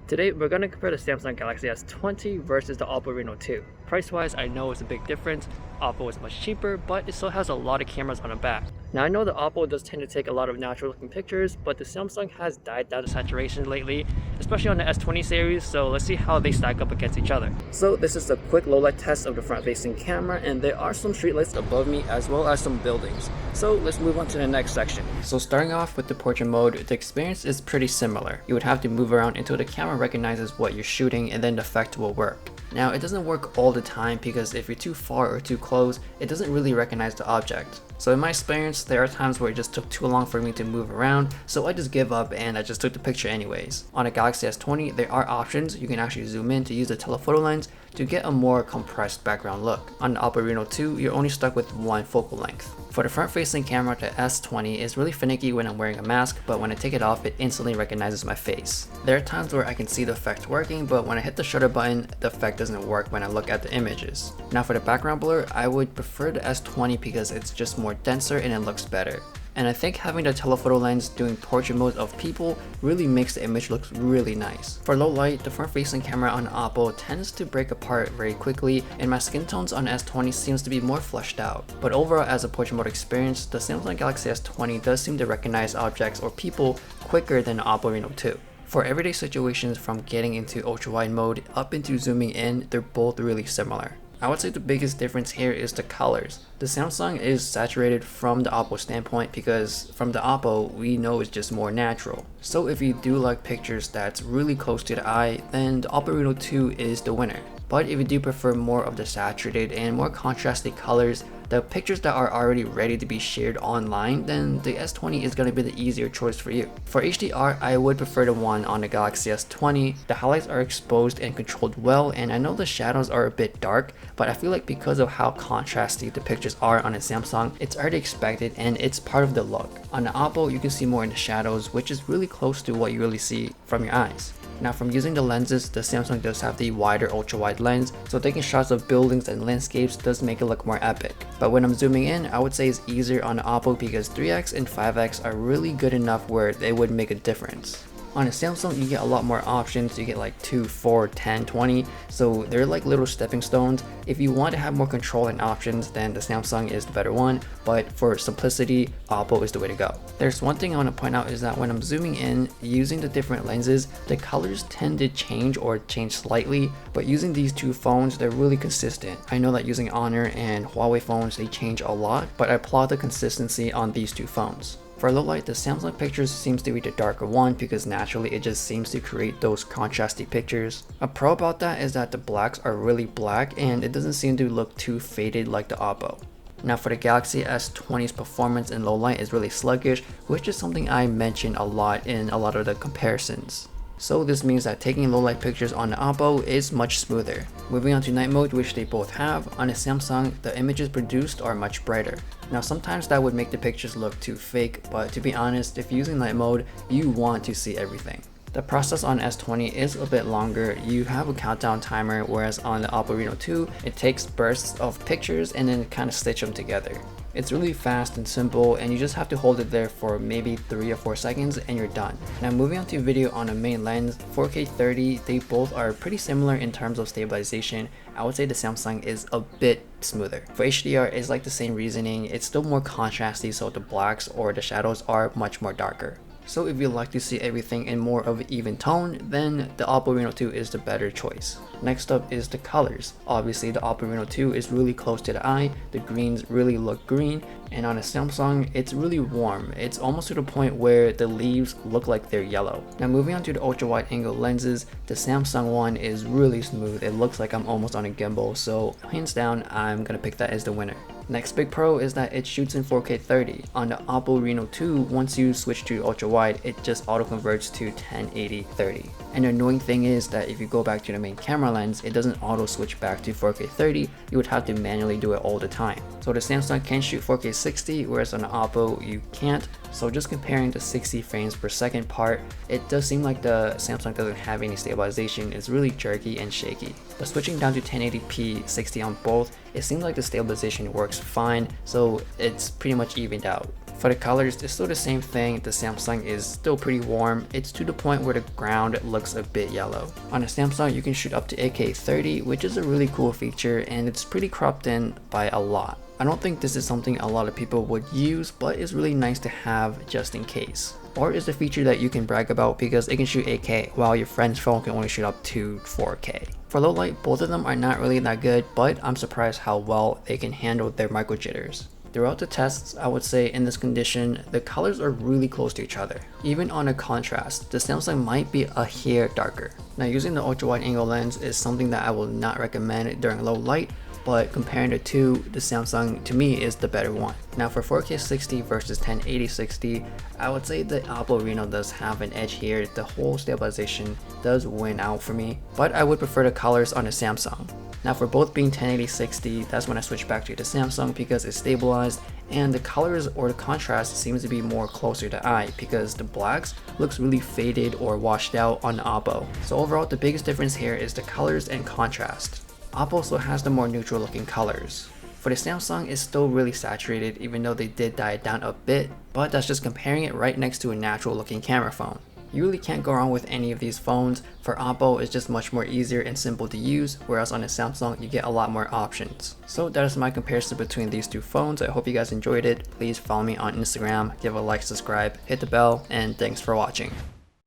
Today, we're going to compare the Samsung Galaxy S20 versus the Oppo Reno 2. Price-wise, I know it's a big difference. Oppo is much cheaper, but it still has a lot of cameras on the back. Now, I know the Oppo does tend to take a lot of natural-looking pictures, but the Samsung has died down to saturation lately, especially on the S20 series, so let's see how they stack up against each other. So this is a quick low-light test of the front-facing camera, and there are some streetlights above me as well as some buildings. So let's move on to the next section. So starting off with the portrait mode, the experience is pretty similar. You would have to move around until the camera recognizes what you're shooting, and then the effect will work. Now, it doesn't work all the time because if you're too far or too close, it doesn't really recognize the object. So in my experience, there are times where it just took too long for me to move around, so I just give up and I just took the picture anyways. On a Galaxy S20, there are options. You can actually zoom in to use the telephoto lens to get a more compressed background look. On the Oppo Reno 2, you're only stuck with one focal length. For the front-facing camera, the S20 is really finicky when I'm wearing a mask, but when I take it off, it instantly recognizes my face. There are times where I can see the effect working, but when I hit the shutter button, the effect doesn't work when I look at the images. Now for the background blur, I would prefer the S20 because it's just more denser and it looks better. And I think having the telephoto lens doing portrait mode of people really makes the image look really nice. For low light, the front-facing camera on Oppo tends to break apart very quickly, and my skin tones on S20 seems to be more fleshed out. But overall, as a portrait mode experience, the Samsung Galaxy S20 does seem to recognize objects or people quicker than the Oppo Reno 2. For everyday situations, from getting into ultra-wide mode up into zooming in, they're both really similar. I would say the biggest difference here is the colors. The Samsung is saturated from the Oppo standpoint because from the Oppo, we know it's just more natural. So if you do like pictures that's really close to the eye, then the Oppo Reno 2 is the winner. But if you do prefer more of the saturated and more contrasty colors, the pictures that are already ready to be shared online, then the S20 is going to be the easier choice for you. For HDR, I would prefer the one on the Galaxy S20. The highlights are exposed and controlled well, and I know the shadows are a bit dark, but I feel like because of how contrasty the pictures are on a Samsung, it's already expected and it's part of the look. On the Oppo, you can see more in the shadows, which is really close to what you really see from your eyes. Now from using the lenses, the Samsung does have the wider ultra-wide lens, so taking shots of buildings and landscapes does make it look more epic. But when I'm zooming in, I would say it's easier on the Oppo because 3x and 5x are really good enough where they would make a difference. On a Samsung, you get a lot more options. You get like 2, 4, 10, 20, so they're like little stepping stones. If you want to have more control and options, then the Samsung is the better one, but for simplicity, Oppo is the way to go. There's one thing I want to point out is that when I'm zooming in, using the different lenses, the colors tend to change or change slightly, but using these two phones, they're really consistent. I know that using Honor and Huawei phones, they change a lot, but I applaud the consistency on these two phones. For low light, the Samsung pictures seems to be the darker one because naturally it just seems to create those contrasty pictures. A pro about that is that the blacks are really black and it doesn't seem to look too faded like the Oppo. Now for the Galaxy S20's performance in low light is really sluggish, which is something I mentioned a lot in a lot of the comparisons. So this means that taking low light pictures on the Oppo is much smoother. Moving on to night mode, which they both have, on a Samsung, the images produced are much brighter. Now sometimes that would make the pictures look too fake, but to be honest, if using night mode, you want to see everything. The process on S20 is a bit longer. You have a countdown timer, whereas on the Oppo Reno 2, it takes bursts of pictures and then kind of stitch them together. It's really fast and simple, and you just have to hold it there for maybe 3 or 4 seconds and you're done. Now moving on to video on a main lens, 4K 30, they both are pretty similar in terms of stabilization. I would say the Samsung is a bit smoother. For HDR, it's like the same reasoning. It's still more contrasty, so the blacks or the shadows are much more darker. So if you like to see everything in more of an even tone, then the Oppo Reno 2 is the better choice. Next up is the colors. Obviously the Oppo Reno 2 is really close to the eye, the greens really look green, and on a Samsung, it's really warm. It's almost to the point where the leaves look like they're yellow. Now moving on to the ultra wide angle lenses, the Samsung one is really smooth. It looks like I'm almost on a gimbal, so hands down, I'm gonna pick that as the winner. Next big pro is that it shoots in 4K 30. On the Oppo Reno 2, once you switch to ultra wide, it just auto converts to 1080 30. And the annoying thing is that if you go back to the main camera lens, it doesn't auto switch back to 4K 30. You would have to manually do it all the time. So the Samsung can shoot 4K 60, whereas on the Oppo you can't. So just comparing the 60 frames per second part, it does seem like the Samsung doesn't have any stabilization. It's really jerky and shaky. But switching down to 1080p 60 on both, it seems like the stabilization works fine, so it's pretty much evened out. For the colors, it's still the same thing. The Samsung is still pretty warm. It's to the point where the ground looks a bit yellow. On the Samsung, you can shoot up to 8K 30, which is a really cool feature, and it's pretty cropped in by a lot. I don't think this is something a lot of people would use, but it's really nice to have just in case. Or it's a feature that you can brag about because it can shoot 8K while your friend's phone can only shoot up to 4K. For low light, both of them are not really that good, but I'm surprised how well they can handle their micro jitters. Throughout the tests, I would say in this condition, the colors are really close to each other. Even on a contrast, the Samsung might be a hair darker. Now, using the ultra wide angle lens is something that I will not recommend during low light, but comparing the two, the Samsung to me is the better one. Now for 4K 60 versus 1080 60, I would say the Oppo Reno does have an edge here. The whole stabilization does win out for me, but I would prefer the colors on the Samsung. Now for both being 1080 60, that's when I switch back to the Samsung because it's stabilized and the colors or the contrast seems to be more closer to eye because the blacks looks really faded or washed out on the Oppo. So overall, the biggest difference here is the colors and contrast. Oppo also has the more neutral looking colors. For the Samsung, it's still really saturated even though they did dial it down a bit, but that's just comparing it right next to a natural looking camera phone. You really can't go wrong with any of these phones. For Oppo, it's just much more easier and simple to use, whereas on the Samsung, you get a lot more options. So that is my comparison between these two phones. I hope you guys enjoyed it. Please follow me on Instagram, give a like, subscribe, hit the bell, and thanks for watching.